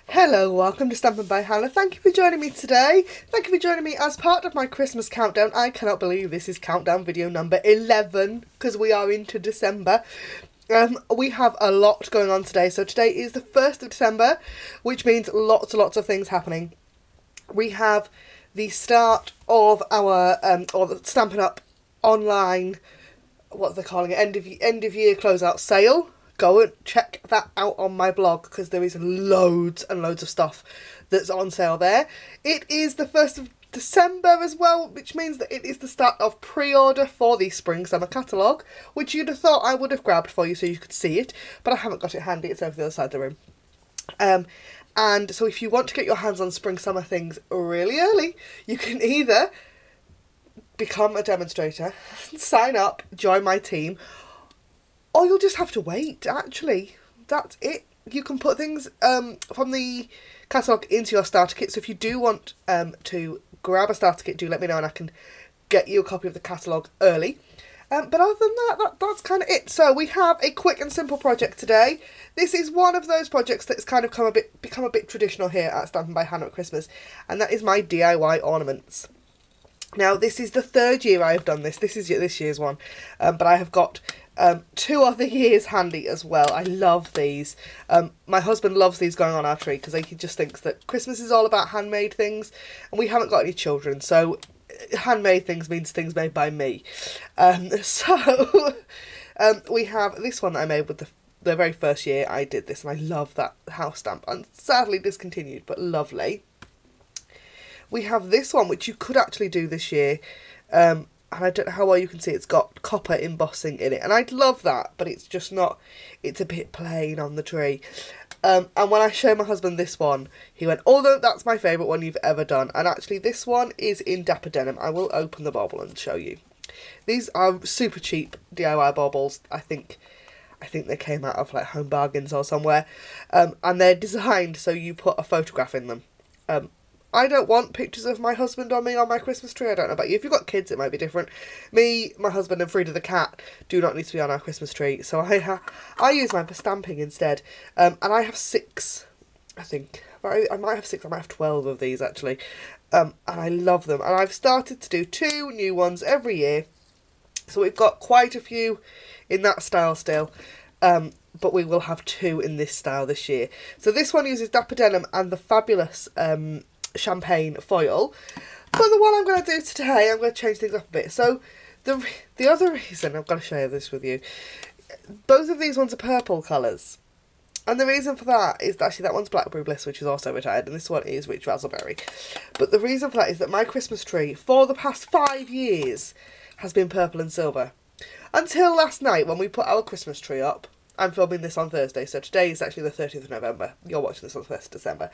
Hello, welcome to Stampin' by Hannah. Thank you for joining me today. Thank you for joining me as part of my Christmas countdown. I cannot believe this is countdown video number 11 because we are into December. We have a lot going on today. So today is the 1st of December, which means lots and lots of things happening. We have the start of our, or the Stampin' Up online, what they're calling it, end of year closeout sale. Go and check that out on my blog because there is loads and loads of stuff that's on sale there. It is the 1st of December as well, which means that it is the start of pre-order for the Spring Summer catalogue, which you'd have thought I would have grabbed for you so you could see it, but I haven't got it handy. It's over the other side of the room. And so if you want to get your hands on Spring Summer things really early, you can either become a demonstrator, sign up, join my team, or you'll just have to wait, actually. That's it. You can put things from the catalogue into your starter kit. So if you do want to grab a starter kit, do let me know and I can get you a copy of the catalogue early. But other than that, that's kind of it. So we have a quick and simple project today. This is one of those projects that's kind of become a bit traditional here at Stampin' by Hannah at Christmas. And that is my DIY ornaments. Now, this is the 3rd year I have done this. This is this year's one. But I have got 2 other years handy as well. I love these. My husband loves these going on our tree because he just thinks that Christmas is all about handmade things, and we haven't got any children, so handmade things means things made by me. We have this one that I made with the very first year I did this, and I love that house stamp, and sadly discontinued, but lovely. We have this one, which you could actually do this year, and I don't know how well you can see, it's got copper embossing in it, and I'd love that, but it's just not, it's a bit plain on the tree. And when I showed my husband this one, he went, although that's my favourite one you've ever done, and actually this one is in Dapper Denim. I will open the bauble and show you. These are super cheap DIY baubles. I think they came out of like Home Bargains or somewhere, and they're designed so you put a photograph in them. I don't want pictures of my husband or me on my Christmas tree. I don't know about you. If you've got kids, it might be different. Me, my husband and Frida the cat do not need to be on our Christmas tree. So I use mine for stamping instead. And I have 6, I think. I might have 6, I might have 12 of these actually. And I love them. And I've started to do 2 new ones every year. So we've got quite a few in that style still. But we will have 2 in this style this year. So this one uses Dapper Denim and the fabulous champagne foil, but the one I'm going to do today, I'm going to change things up a bit. So the other reason I've got to share this with you, both of these ones are purple colours, and the reason for that is that actually that one's Blackberry Bliss, which is also retired, and this one is Rich Razzleberry. But the reason for that is that my Christmas tree for the past 5 years has been purple and silver until last night when we put our Christmas tree up. I'm filming this on Thursday, so today is actually the 30th of November. You're watching this on the 1st of December.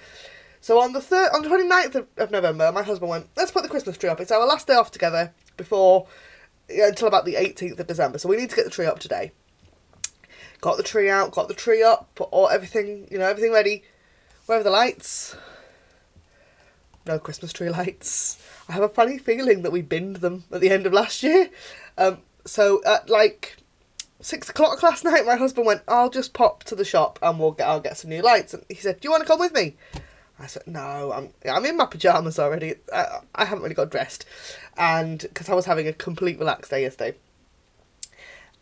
So on the 29th of November, my husband went, let's put the Christmas tree up. It's our last day off together until about the 18th of December. So we need to get the tree up today. Got the tree out, got the tree up, put everything ready. Where are the lights? No Christmas tree lights. I have a funny feeling that we binned them at the end of last year. So at like 6 o'clock last night, my husband went, I'll just pop to the shop and I'll get some new lights. And he said, do you want to come with me? I said, no, I'm in my pyjamas already. I haven't really got dressed, and because I was having a complete relaxed day yesterday.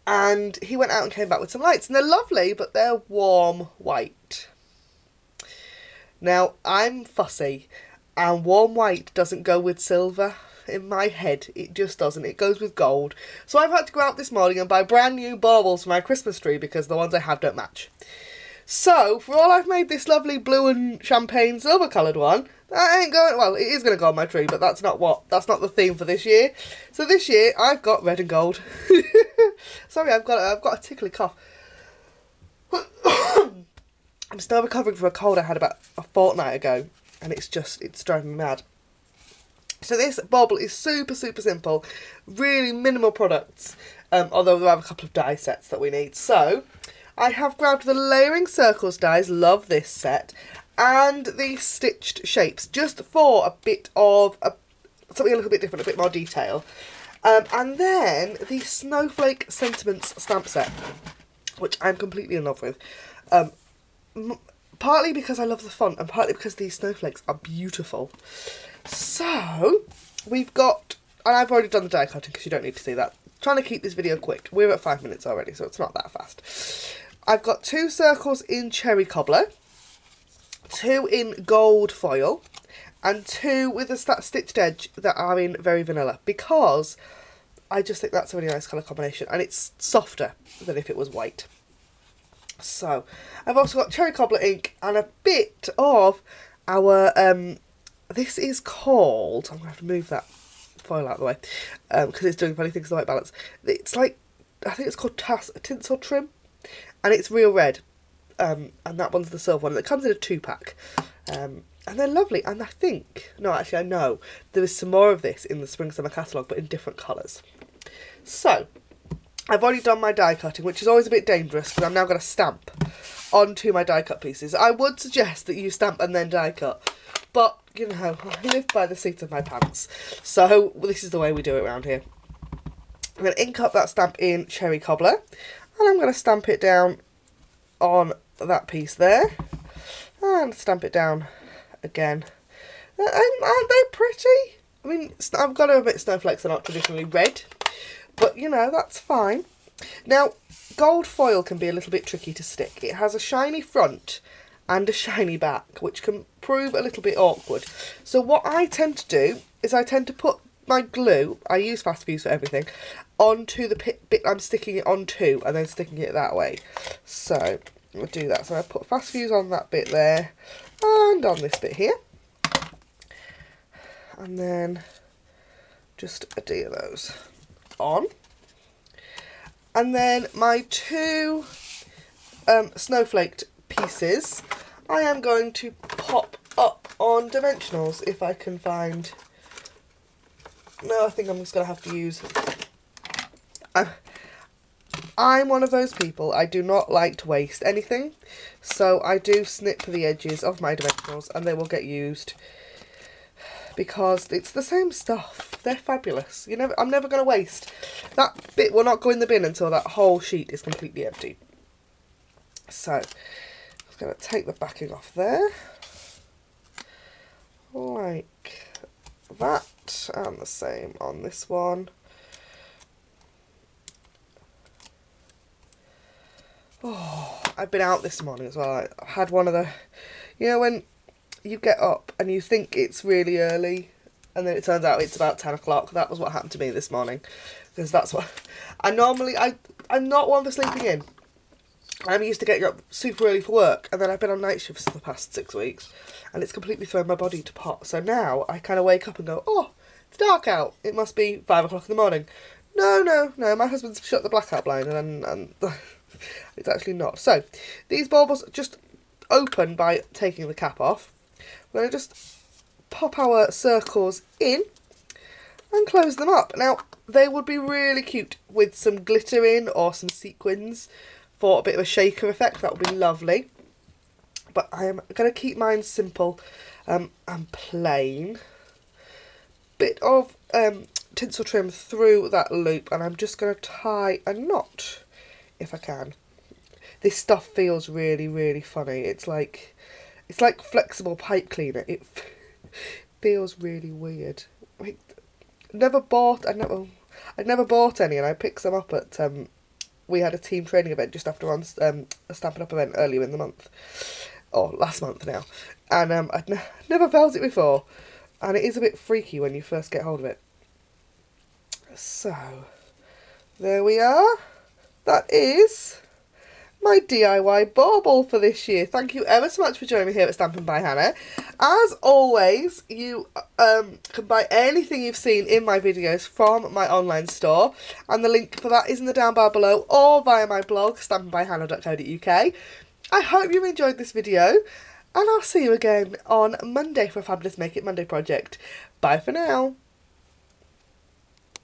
And he went out and came back with some lights, and they're lovely, but they're warm white. Now, I'm fussy, and warm white doesn't go with silver. In my head, it just doesn't. It goes with gold. So I've had to go out this morning and buy brand new baubles for my Christmas tree because the ones I have don't match. So, for all I've made this lovely blue and champagne silver coloured one, that ain't going, well, it is going to go on my tree, but that's not the theme for this year. So this year, I've got red and gold. Sorry, I've got a tickly cough. I'm still recovering from a cold I had about a fortnight ago, and it's driving me mad. So this bauble is super, super simple, really minimal products, although there are a couple of die sets that we need. So I have grabbed the Layering Circles dies, love this set, and the Stitched Shapes, just for a bit of something a little bit different, a bit more detail. And then the Snowflake Sentiments stamp set, which I'm completely in love with. partly because I love the font and partly because these snowflakes are beautiful. So we've got, and I've already done the die cutting because you don't need to see that. Trying to keep this video quick. We're at 5 minutes already, so it's not that fast. I've got 2 circles in cherry cobbler, 2 in gold foil, and 2 with a stitched edge that are in very vanilla, because I just think that's a really nice colour combination and it's softer than if it was white. So I've also got cherry cobbler ink and a bit of our, this is called, I'm going to have to move that foil out of the way because it's doing funny things to the white balance. It's like, I think it's called Tinsel Trim, and it's real red, and that one's the silver one. It comes in a 2-pack, and they're lovely. And I think, no, actually I know there is some more of this in the Spring Summer catalogue, but in different colours. So I've already done my die cutting, which is always a bit dangerous because I'm now going to stamp onto my die cut pieces. I would suggest that you stamp and then die cut, but you know, I live by the seat of my pants, so this is the way we do it around here. I'm going to ink up that stamp in cherry cobbler, and I'm going to stamp it down on that piece there, and stamp it down again. Aren't they pretty? I mean, I've got to admit snowflakes are not traditionally red, but you know, that's fine. Now, gold foil can be a little bit tricky to stick. It has a shiny front and a shiny back, which can prove a little bit awkward. So what I tend to do is I tend to put my glue, I use fast fuse for everything, onto the bit I'm sticking it onto, and then sticking it that way. So I'll do that. So I put fast fuse on that bit there, and on this bit here, and then just adhere those on. And then my 2 snowflaked pieces I am going to pop up on dimensionals if I can find. No, I think I'm just going to have to use, I'm one of those people, I do not like to waste anything, so I do snip the edges of my dimensionals and they will get used because it's the same stuff. They're fabulous. I'm never going to waste. That bit will not go in the bin until that whole sheet is completely empty. So I'm just going to take the backing off there, like that, and the same on this one. Oh, I've been out this morning as well. I had one of the, you know, when you get up and you think it's really early and then it turns out it's about 10 o'clock. That was what happened to me this morning, because that's what I'm not one for sleeping in. I'm used to getting up super early for work, and then I've been on night shifts for the past 6 weeks and it's completely thrown my body to pot. So now I kind of wake up and go, oh, it's dark out, it must be 5 o'clock in the morning. No, my husband's shut the blackout blind and it's actually not. So these baubles just open by taking the cap off. We're going to just pop our circles in and close them up. Now, they would be really cute with some glitter in or some sequins for a bit of a shaker effect. That would be lovely. But I am going to keep mine simple and plain. Bit of tinsel trim through that loop, and I'm just going to tie a knot if I can. This stuff feels really, really funny. It's like flexible pipe cleaner. It feels really weird. I'd never bought any, and I picked some up at we had a team training event just after a Stampin Up event earlier in the month, or last month now, and I'd never felt it before, and it is a bit freaky when you first get hold of it. So there we are. That is my DIY bauble for this year. Thank you ever so much for joining me here at Stampin' by Hannah. As always, you can buy anything you've seen in my videos from my online store, and the link for that is in the down bar below or via my blog, stampinbyhannah.co.uk. I hope you enjoyed this video, and I'll see you again on Monday for a fabulous Make It Monday project. Bye for now.